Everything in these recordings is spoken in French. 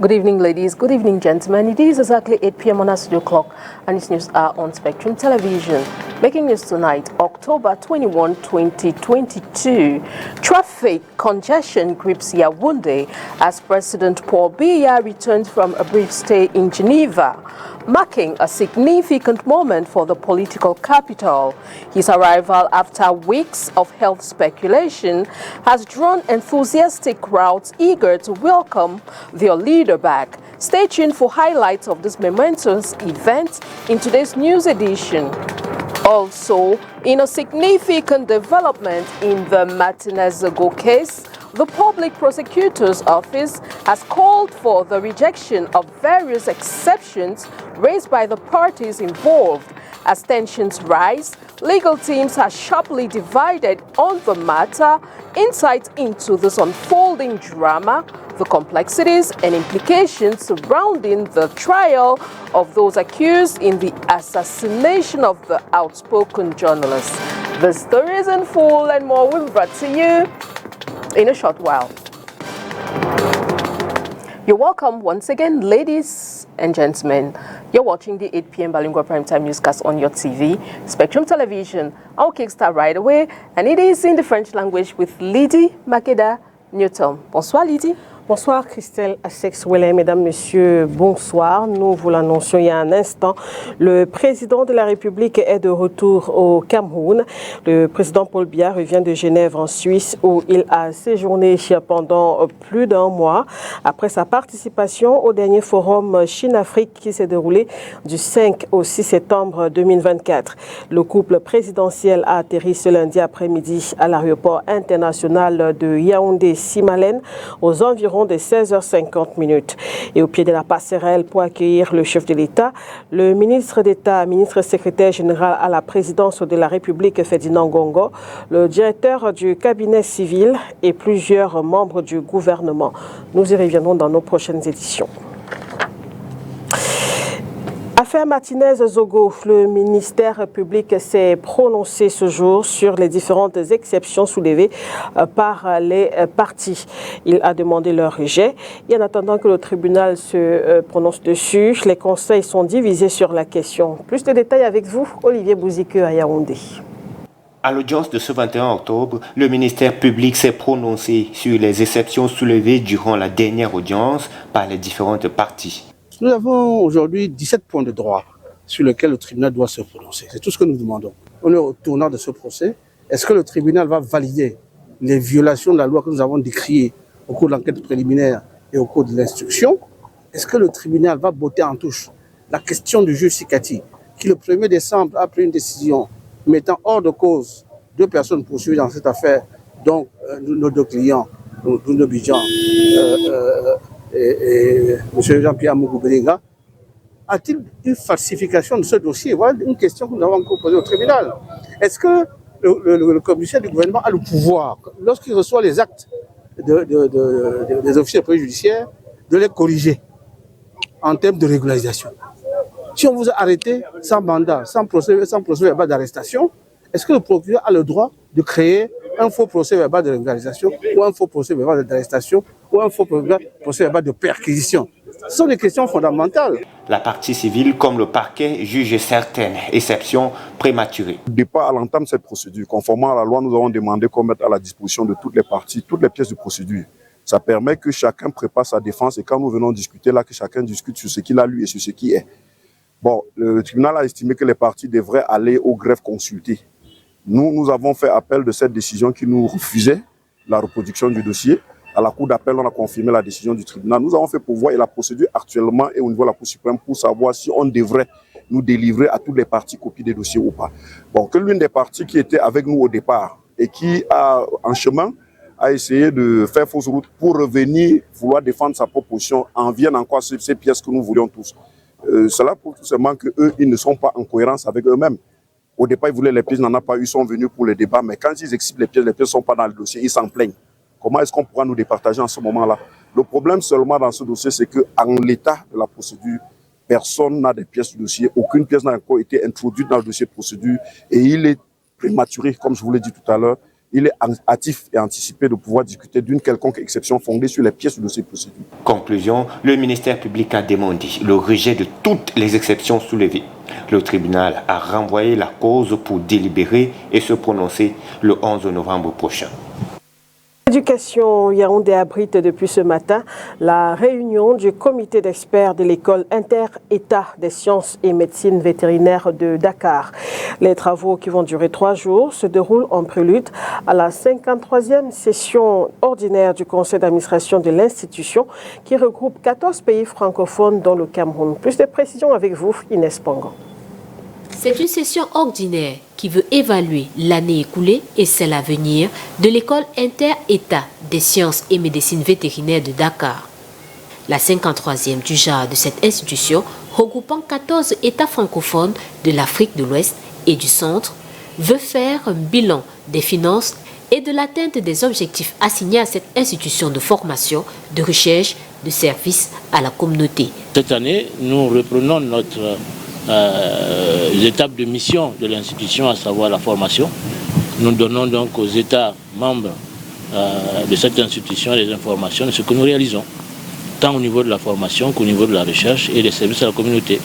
Good evening, ladies. Good evening, gentlemen. It is exactly 8 p.m. on our studio clock, and its news are on Spectrum Television. Making news tonight, October 21, 2022. Traffic congestion grips Yaoundé as President Paul Biya returns from a brief stay in Geneva, marking a significant moment for the political capital. His arrival after weeks of health speculation has drawn enthusiastic crowds eager to welcome their leader back. Stay tuned for highlights of this momentous event in today's news edition. Also, in a significant development in the Martinez-Zago case, the Public Prosecutor's Office has called for the rejection of various exceptions raised by the parties involved. As tensions rise, legal teams are sharply divided on the matter. Insight into this unfolding drama, the complexities and implications surrounding the trial of those accused in the assassination of the outspoken journalist. The stories in full and more will be brought to you in a short while. You're welcome once again, ladies and gentlemen. You're watching the 8 p.m. Bilingual Primetime Newscast on your TV, Spectrum Television. I'll kickstart right away, and it is in the French language with Lydie Makeda Newton. Bonsoir, Lydie. Bonsoir Christelle Assex-Ouellet, mesdames, messieurs, bonsoir. Nous vous l'annoncions il y a un instant. Le président de la République est de retour au Cameroun. Le président Paul Biya revient de Genève en Suisse où il a séjourné pendant plus d'un mois après sa participation au dernier forum Chine-Afrique qui s'est déroulé du 5 au 6 septembre 2024. Le couple présidentiel a atterri ce lundi après-midi à l'aéroport international de Yaoundé-Simalène aux environs de 16h50. Et au pied de la passerelle pour accueillir le chef de l'État, le ministre d'État, ministre secrétaire général à la présidence de la République, Ferdinand Ngongo, le directeur du cabinet civil et plusieurs membres du gouvernement. Nous y reviendrons dans nos prochaines éditions. Affaire Martinez-Zago, le ministère public s'est prononcé ce jour sur les différentes exceptions soulevées par les partis. Il a demandé leur rejet et en attendant que le tribunal se prononce dessus, les conseils sont divisés sur la question. Plus de détails avec vous, Olivier Bouzike à Yaoundé. À l'audience de ce 21 octobre, le ministère public s'est prononcé sur les exceptions soulevées durant la dernière audience par les différentes parties. Nous avons aujourd'hui 17 points de droit sur lesquels le tribunal doit se prononcer. C'est tout ce que nous demandons. On est au tournant de ce procès. Est-ce que le tribunal va valider les violations de la loi que nous avons décriées au cours de l'enquête préliminaire et au cours de l'instruction? Est-ce que le tribunal va botter en touche la question du juge Sikati, qui le 1er décembre a pris une décision mettant hors de cause 2 personnes poursuivies dans cette affaire, dont nos 2 clients, nos Bidjan, et M. Jean-Pierre Mougou-Belinga, a-t-il une falsification de ce dossier? Voilà une question que nous avons encore posée au tribunal. Est-ce que le commissaire du gouvernement a le pouvoir, lorsqu'il reçoit les actes des officiers de police judiciaire, de les corriger en termes de régularisation? Si on vous a arrêté sans mandat, sans procès verbal d'arrestation, est-ce que le procureur a le droit de créer un faux procès verbal de régularisation ou un faux procès verbal d'arrestation ou un faux procès verbal de perquisition? Ce sont des questions fondamentales. La partie civile, comme le parquet, juge certaines exceptions prématurées. Du départ à l'entame de cette procédure, conformément à la loi, nous avons demandé qu'on mette à la disposition de toutes les parties, toutes les pièces de procédure. Ça permet que chacun prépare sa défense et quand nous venons discuter là, que chacun discute sur ce qu'il a lu et sur ce qui est. Bon, le tribunal a estimé que les parties devraient aller au greffe consulté. Nous avons fait appel de cette décision qui nous refusait la reproduction du dossier. À la Cour d'appel, on a confirmé la décision du tribunal. Nous avons fait pourvoi et la procédure actuellement est au niveau de la Cour suprême pour savoir si on devrait nous délivrer à toutes les parties copies des dossiers ou pas. Bon, que l'une des parties qui était avec nous au départ et qui a, en chemin, a essayé de faire fausse route pour revenir vouloir défendre sa proposition en viennent encore ces pièces que nous voulions tous. Cela prouve tout simplement qu'eux, ils ne sont pas en cohérence avec eux-mêmes. Au départ, ils voulaient les pièces, ils n'en ont pas eu, ils sont venus pour le débat, mais quand ils expliquent les pièces ne sont pas dans le dossier, ils s'en plaignent. Comment est-ce qu'on pourra nous départager en ce moment-là? Le problème seulement dans ce dossier, c'est qu'en l'état de la procédure, personne n'a des pièces du dossier, aucune pièce n'a encore été introduite dans le dossier de procédure et il est prématuré, comme je vous l'ai dit tout à l'heure, il est hâtif et anticipé de pouvoir discuter d'une quelconque exception fondée sur les pièces de ces procédures. Conclusion, le ministère public a demandé le rejet de toutes les exceptions soulevées. Le tribunal a renvoyé la cause pour délibérer et se prononcer le 11 novembre prochain. L'éducation Yaoundé abrite depuis ce matin la réunion du comité d'experts de l'école inter-État des sciences et médecine vétérinaire de Dakar. Les travaux qui vont durer 3 jours se déroulent en prélude à la 53e session ordinaire du conseil d'administration de l'institution qui regroupe 14 pays francophones dont le Cameroun. Plus de précisions avec vous, Inès Pongo. C'est une session ordinaire qui veut évaluer l'année écoulée et celle à venir de l'école inter-État des sciences et médecine vétérinaire de Dakar. La 53e du genre de cette institution, regroupant 14 États francophones de l'Afrique de l'Ouest et du Centre, veut faire un bilan des finances et de l'atteinte des objectifs assignés à cette institution de formation, de recherche, de service à la communauté. Cette année, nous reprenons notre étapes de mission de l'institution, à savoir la formation. Nous donnons donc aux États membres de cette institution les informations de ce que nous réalisons, tant au niveau de la formation qu'au niveau de la recherche et des services à la communauté.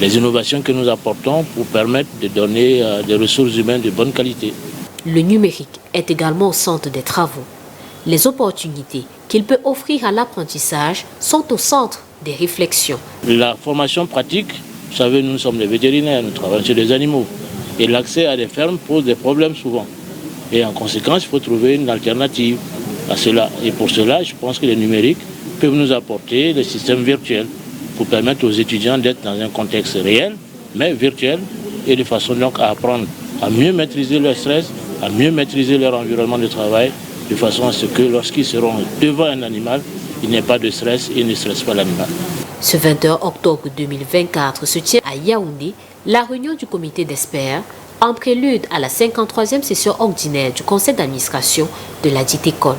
Les innovations que nous apportons pour permettre de donner des ressources humaines de bonne qualité. Le numérique est également au centre des travaux. Les opportunités qu'il peut offrir à l'apprentissage sont au centre des réflexions. La formation pratique, vous savez, nous sommes des vétérinaires, nous travaillons sur des animaux. Et l'accès à des fermes pose des problèmes souvent. Et en conséquence, il faut trouver une alternative à cela. Et pour cela, je pense que les numériques peuvent nous apporter des systèmes virtuels pour permettre aux étudiants d'être dans un contexte réel, mais virtuel, et de façon donc à apprendre à mieux maîtriser leur stress, à mieux maîtriser leur environnement de travail, de façon à ce que lorsqu'ils seront devant un animal, il n'y ait pas de stress et ne stresse pas l'animal. Ce 21 octobre 2024 se tient à Yaoundé la réunion du comité d'experts en prélude à la 53e session ordinaire du conseil d'administration de la dite école.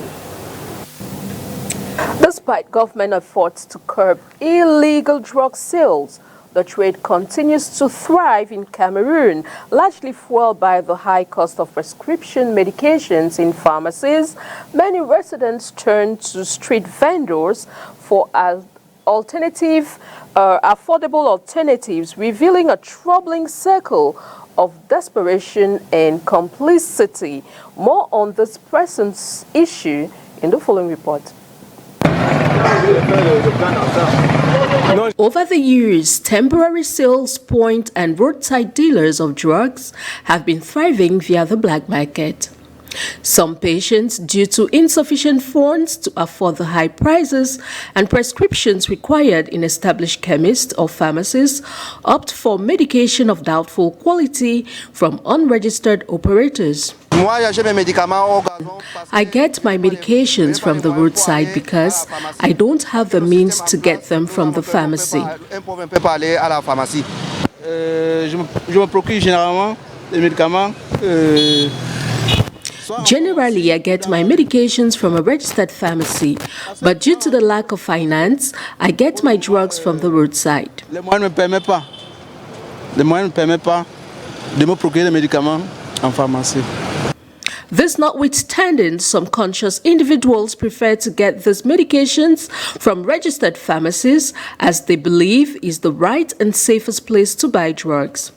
Despite government efforts to curb illegal drug sales, the trade continues to thrive in Cameroon, largely fueled by the high cost of prescription medications in pharmacies. Many residents turn to street vendors for affordable alternatives, revealing a troubling circle of desperation and complicity. More on this present issue in the following report. Over the years, temporary sales point and roadside dealers of drugs have been thriving via the black market. Some patients, due to insufficient funds to afford the high prices and prescriptions required in established chemists or pharmacies, opt for medication of doubtful quality from unregistered operators. I get my medications from the roadside because I don't have the means to get them from the pharmacy. Generally, I get my medications from a registered pharmacy, but due to the lack of finance, I get my drugs from the roadside. Les moyens ne me permettent pas de me procurer les médicaments en pharmacie. This notwithstanding, some conscious individuals prefer to get these medications from registered pharmacies as they believe is the right and safest place to buy drugs.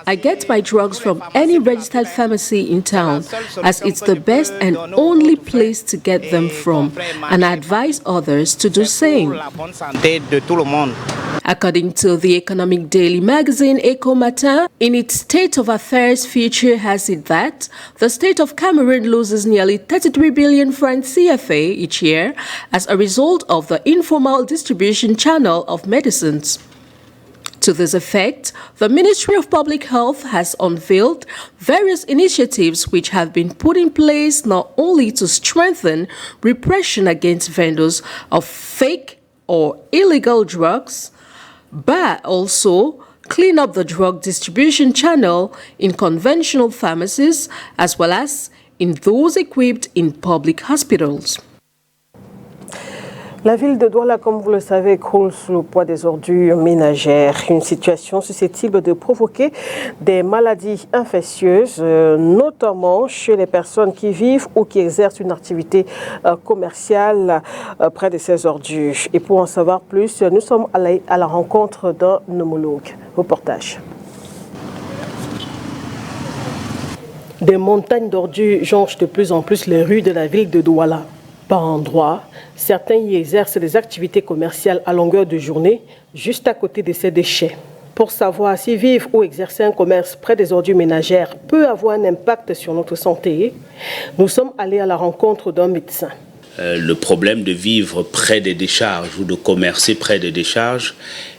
I get my drugs from any registered pharmacy in town as it's the best and only place to get them from, and I advise others to do the same. According to the economic daily magazine Eco Matin, in its State of Affairs feature has it that the state of Cameroon loses nearly 33 billion francs CFA each year as a result of the informal distribution channel of medicines. To this effect, the Ministry of Public Health has unveiled various initiatives which have been put in place not only to strengthen repression against vendors of fake or illegal drugs, but also clean up the drug distribution channel in conventional pharmacies as well as in those equipped in public hospitals. La ville de Douala, comme vous le savez, croule sous le poids des ordures ménagères. Une situation susceptible de provoquer des maladies infectieuses, notamment chez les personnes qui vivent ou qui exercent une activité commerciale près de ces ordures. Et pour en savoir plus, nous sommes allés à la rencontre d'un pneumologue. Reportage. Des montagnes d'ordures jonchent de plus en plus les rues de la ville de Douala. Par endroits, certains y exercent des activités commerciales à longueur de journée, juste à côté de ces déchets. Pour savoir si vivre ou exercer un commerce près des ordures ménagères peut avoir un impact sur notre santé, nous sommes allés à la rencontre d'un médecin. Le problème de vivre près des décharges ou de commercer près des décharges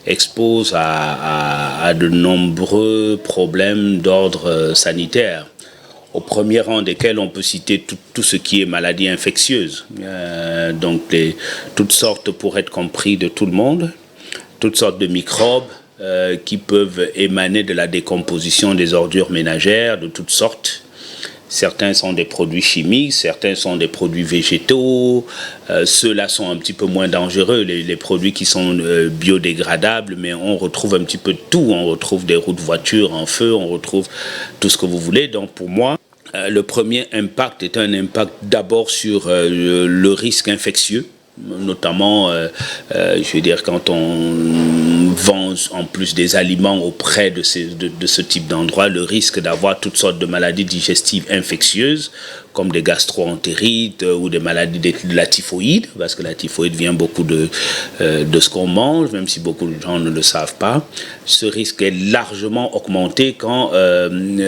expose à de nombreux problèmes d'ordre sanitaire, au premier rang desquels on peut citer tout ce qui est maladie infectieuse. Toutes sortes pour être compris de tout le monde, toutes sortes de microbes qui peuvent émaner de la décomposition des ordures ménagères de toutes sortes. Certains sont des produits chimiques, certains sont des produits végétaux. Ceux-là sont un petit peu moins dangereux, les produits qui sont biodégradables, mais on retrouve un petit peu de tout. On retrouve des roues de voiture en feu, on retrouve tout ce que vous voulez. Donc pour moi, le premier impact est un impact d'abord sur le risque infectieux, notamment, je veux dire, quand on vend en plus des aliments auprès de ce type d'endroit, le risque d'avoir toutes sortes de maladies digestives infectieuses, comme des gastro-entérites ou des maladies de la typhoïde, parce que la typhoïde vient beaucoup de ce qu'on mange, même si beaucoup de gens ne le savent pas. Ce risque est largement augmenté quand il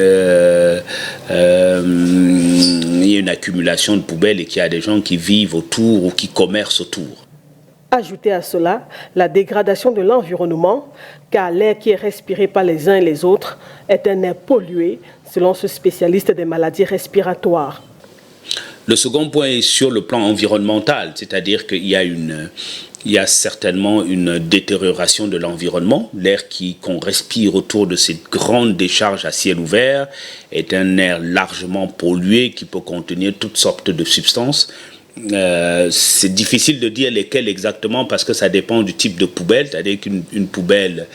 y a une accumulation de poubelles et qu'il y a des gens qui vivent autour ou qui commercent autour. Ajoutez à cela la dégradation de l'environnement, car l'air qui est respiré par les uns et les autres est un air pollué, selon ce spécialiste des maladies respiratoires. Le second point est sur le plan environnemental, c'est-à-dire qu'il y a certainement une détérioration de l'environnement. L'air qu'on respire autour de ces grandes décharges à ciel ouvert est un air largement pollué qui peut contenir toutes sortes de substances. C'est difficile de dire lesquelles exactement parce que ça dépend du type de poubelle, c'est-à-dire qu'une poubelle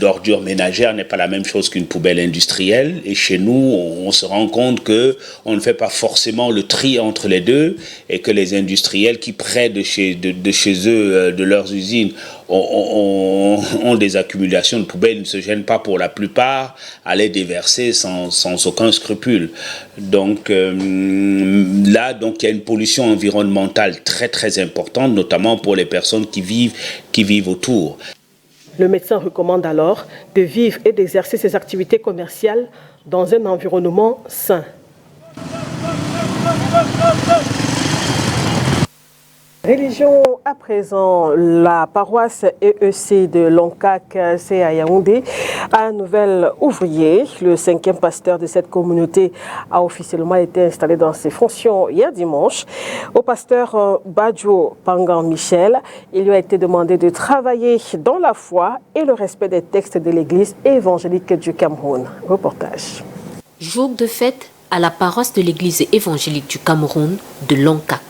d'ordures ménagères n'est pas la même chose qu'une poubelle industrielle, et chez nous on se rend compte que on ne fait pas forcément le tri entre les deux, et que les industriels qui près de chez eux, de leurs usines, ont des accumulations de poubelles, ne se gênent pas pour la plupart à les déverser sans aucun scrupule. Donc là, il y a une pollution environnementale très très importante, notamment pour les personnes qui vivent autour. Le médecin recommande alors de vivre et d'exercer ses activités commerciales dans un environnement sain. Religion à présent, la paroisse EEC de Lonkac, c'est à Yaoundé, a un nouvel ouvrier. Le 5e pasteur de cette communauté a officiellement été installé dans ses fonctions hier dimanche. Au pasteur Badjo Pangan Michel, il lui a été demandé de travailler dans la foi et le respect des textes de l'église évangélique du Cameroun. Reportage. Jour de fête à la paroisse de l'église évangélique du Cameroun de Lonkac.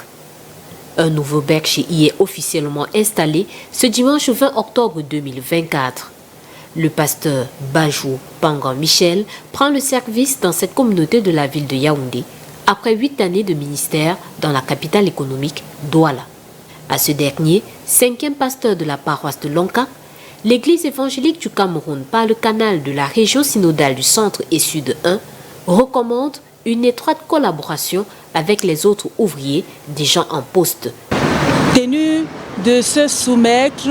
Un nouveau berger y est officiellement installé ce dimanche 20 octobre 2024. Le pasteur Badjo Pangan Michel prend le service dans cette communauté de la ville de Yaoundé après 8 années de ministère dans la capitale économique Douala. À ce dernier, 5e pasteur de la paroisse de Lonkac, l'église évangélique du Cameroun par le canal de la région synodale du Centre et Sud 1 recommande une étroite collaboration avec les autres ouvriers déjà en poste. Tenu de se soumettre,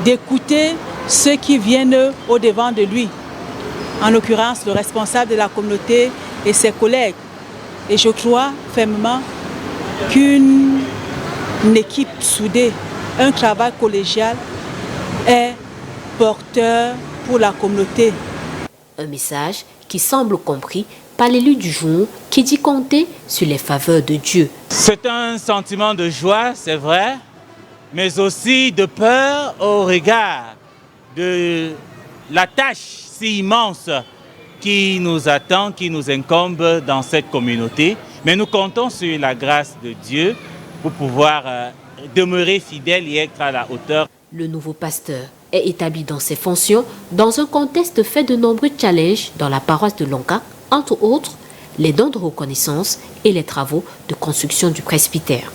d'écouter ceux qui viennent au-devant de lui, en l'occurrence le responsable de la communauté et ses collègues. Et je crois fermement qu'une équipe soudée, un travail collégial est porteur pour la communauté. Un message qui semble compris par l'élu du jour qui dit compter sur les faveurs de Dieu. C'est un sentiment de joie, c'est vrai, mais aussi de peur au regard de la tâche si immense qui nous attend, qui nous incombe dans cette communauté. Mais nous comptons sur la grâce de Dieu pour pouvoir demeurer fidèle et être à la hauteur. Le nouveau pasteur est établi dans ses fonctions dans un contexte fait de nombreux challenges dans la paroisse de Lonka, entre autres les dons de reconnaissance et les travaux de construction du presbytère.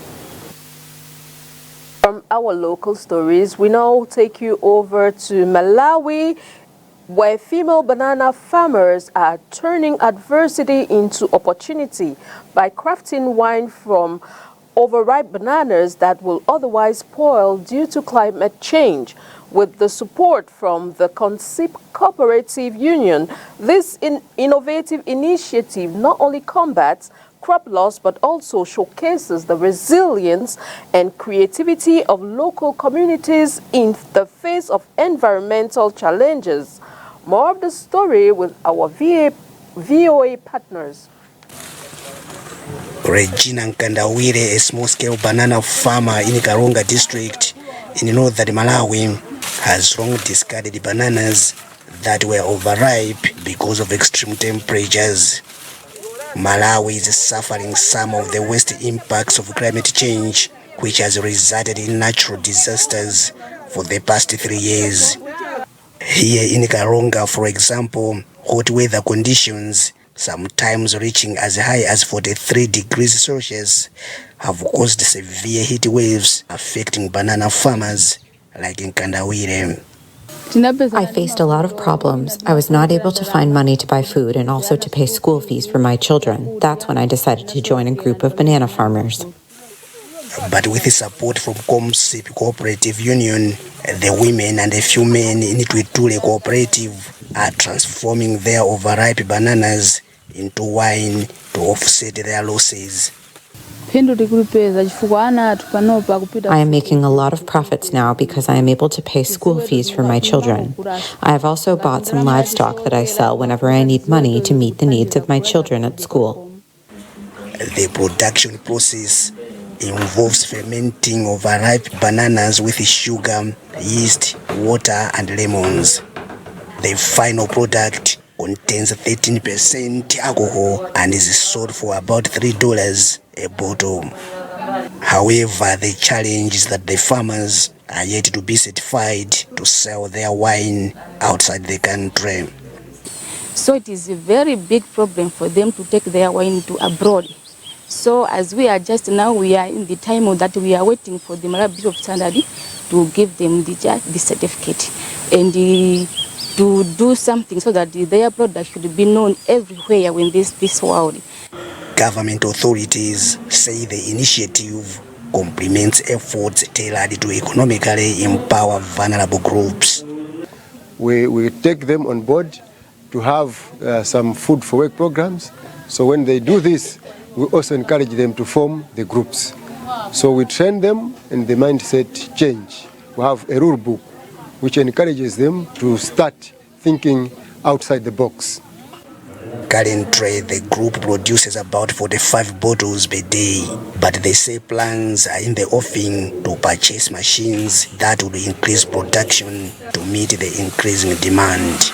From our local stories, we now take you over to Malawi, where female banana farmers are turning adversity into opportunity by crafting wine from overripe bananas that will otherwise spoil due to climate change. With the support from the Consip Cooperative Union, this innovative initiative not only combats crop loss but also showcases the resilience and creativity of local communities in the face of environmental challenges. More of the story with our VOA partners. Regina Nkandawire, a small-scale banana farmer in Karonga district in northern Malawi, has long discarded bananas that were overripe because of extreme temperatures. Malawi is suffering some of the worst impacts of climate change, which has resulted in natural disasters for the past 3 years. Here in Karonga, for example, hot weather conditions, sometimes reaching as high as 43 degrees Celsius, have caused severe heat waves affecting banana farmers like in Nkandawire. I faced a lot of problems. I was not able to find money to buy food and also to pay school fees for my children. That's when I decided to join a group of banana farmers. But with the support from Consip Cooperative Union, the women and a few men in Twitule Cooperative are transforming their overripe bananas into wine to offset their losses. I am making a lot of profits now because I am able to pay school fees for my children. I have also bought some livestock that I sell whenever I need money to meet the needs of my children at school. The production process involves fermenting overripe bananas with sugar, yeast, water, and lemons. The final product contains 13% alcohol and is sold for about $3 a bottle. However, the challenge is that the farmers are yet to be certified to sell their wine outside the country. So it is a very big problem for them to take their wine to abroad. So as we are just now, we are in the time that we are waiting for the Malawi Bureau of Standards to give them the certificate and to do something so that their product should be known everywhere in this world. Government authorities say the initiative complements efforts tailored to economically empower vulnerable groups. We take them on board to have some food for work programs. So when they do this, we also encourage them to form the groups. So we train them and the mindset change. We have a rule book which encourages them to start thinking outside the box. Currently, the group produces about 45 bottles per day, but they say plans are in the offing to purchase machines that will increase production to meet the increasing demand.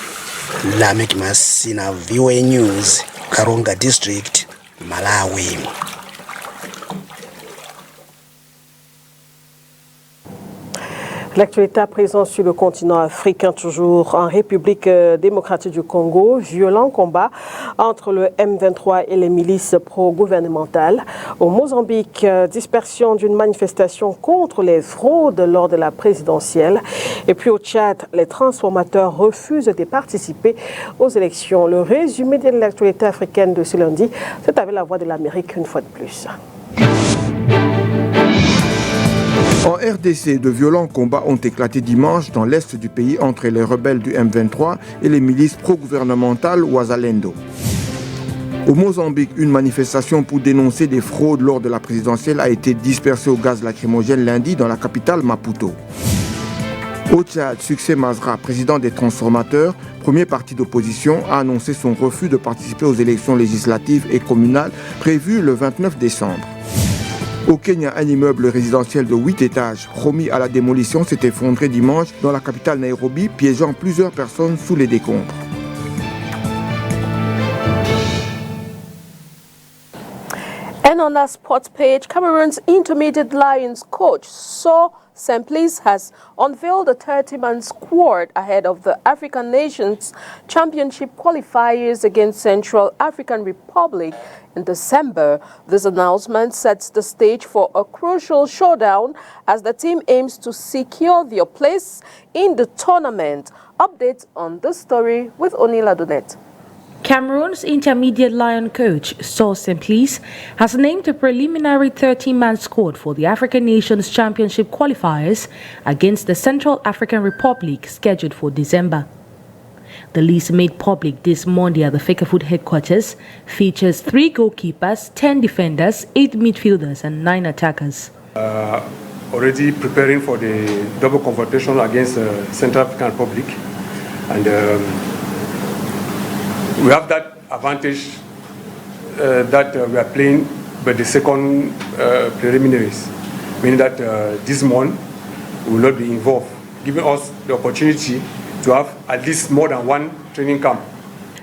Lamek Masina, VOA News, Karonga District, Malawi. L'actualité à présent sur le continent africain, toujours en République démocratique du Congo, violent combat entre le M23 et les milices pro-gouvernementales. Au Mozambique, dispersion d'une manifestation contre les fraudes lors de la présidentielle. Et puis au Tchad, les transformateurs refusent de participer aux élections. Le résumé de l'actualité africaine de ce lundi, c'est avec la Voix de l'Amérique une fois de plus. En RDC, de violents combats ont éclaté dimanche dans l'est du pays entre les rebelles du M23 et les milices pro-gouvernementales Ouazalendo. Au Mozambique, une manifestation pour dénoncer des fraudes lors de la présidentielle a été dispersée au gaz lacrymogène lundi dans la capitale Maputo. Au Tchad, Succès Masra, président des transformateurs, premier parti d'opposition, a annoncé son refus de participer aux élections législatives et communales prévues le 29 décembre. Au Kenya, un immeuble résidentiel de 8 étages, promis à la démolition, s'est effondré dimanche dans la capitale Nairobi, piégeant plusieurs personnes sous les décombres. And on our sports page, Cameroon's Intermediate Lions coach Saul Simplice has unveiled a 30-man squad ahead of the African Nations Championship qualifiers against Central African Republic in December. This announcement sets the stage for a crucial showdown as the team aims to secure their place in the tournament. Updates on this story with Onila Donet. Cameroon's Intermediate Lion coach, Saul Simplice, has named a preliminary 30-man squad for the African Nations Championship qualifiers against the Central African Republic scheduled for December. The list made public this Monday at the Fecafoot headquarters features 3 goalkeepers, 10 defenders, 8 midfielders and 9 attackers. Already preparing for the double confrontation against Central African Republic, and we have that advantage that we are playing by the second preliminaries, meaning that this month we will not be involved, giving us the opportunity to have at least more than one training camp.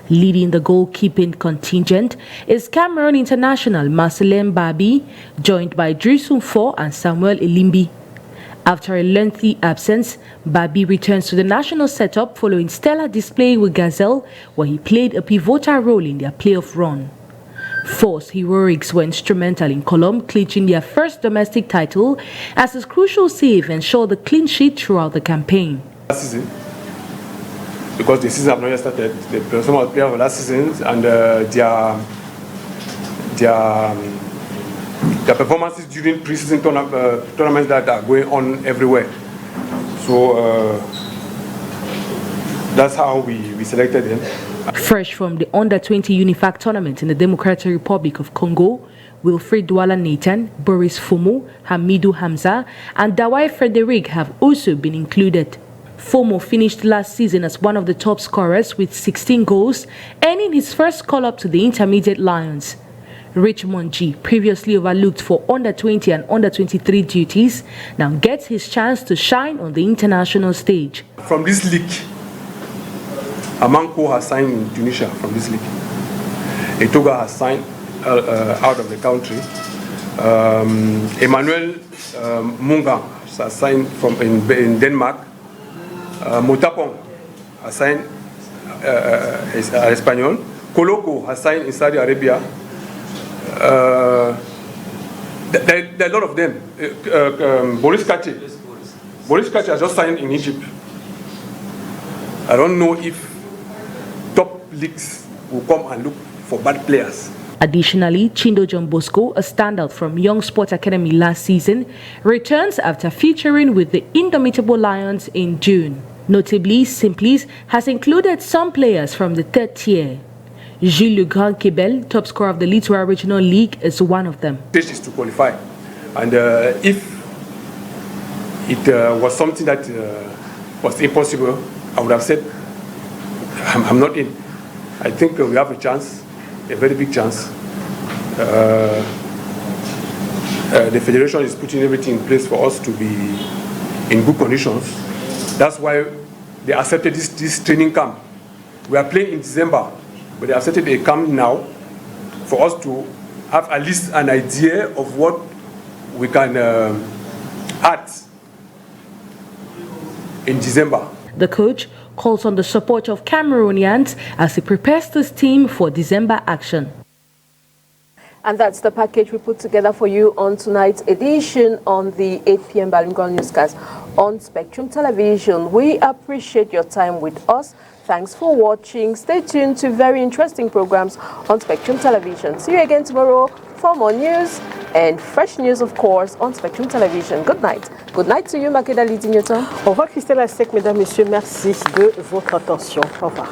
Leading the goalkeeping contingent is Cameroon international Marcelin Babi, joined by Drissou Mfo and Samuel Elimbi. After a lengthy absence, Babi returns to the national setup following stellar display with Gazelle, where he played a pivotal role in their playoff run. Force heroics were instrumental in Colombia clinching their first domestic title, as his crucial save ensured the clean sheet throughout the campaign. Last season, because the season have not yet started, the some of the players of last season and their performances during pre-season tournaments that are going on everywhere. So that's how we selected them. Fresh from the Under-20 UNIFAC tournament in the Democratic Republic of Congo, Wilfried Douala Nathan, Boris Fomo, Hamidou Hamza and Dawai Frederic have also been included. Fomo finished last season as one of the top scorers with 16 goals, earning his first call-up to the Intermediate Lions. Richmond G, previously overlooked for under-20 and under-23 duties, now gets his chance to shine on the international stage. From this league, Amanko has signed in Tunisia from this league. Etoga has signed out of the country. Emmanuel Munga has signed from in Denmark. Motapong has signed Espanyol. Koloko has signed in Saudi Arabia. There are a lot of them. Boris Kachi has just signed in Egypt. I don't know if top leagues will come and look for bad players. Additionally, Chindo John Bosco, a standout from Young Sport Academy last season, returns after featuring with the Indomitable Lions in June. Notably, Simplice has included some players from the third tier. Gilles Le Grand Kebel, top scorer of the Littoral Regional League, is one of them. This is to qualify, and if it was something that was impossible, I would have said I'm not in. I think we have a chance, a very big chance. The federation is putting everything in place for us to be in good conditions. That's why they accepted this training camp. We are playing in December, but they accepted a camp now for us to have at least an idea of what we can add in December. The coach calls on the support of Cameroonians as he prepares this team for December action. And that's the package we put together for you on tonight's edition on the 8 p.m. bilingual newscast on Spectrum Television. We appreciate your time with us. Thanks for watching. Stay tuned to very interesting programs on Spectrum Television. See you again tomorrow for more news and fresh news, of course, on Spectrum Television. Good night. Good night to you, Makeda Lidi Newton. Au revoir, Christelle Asek, mesdames, messieurs. Merci de votre attention. Au revoir.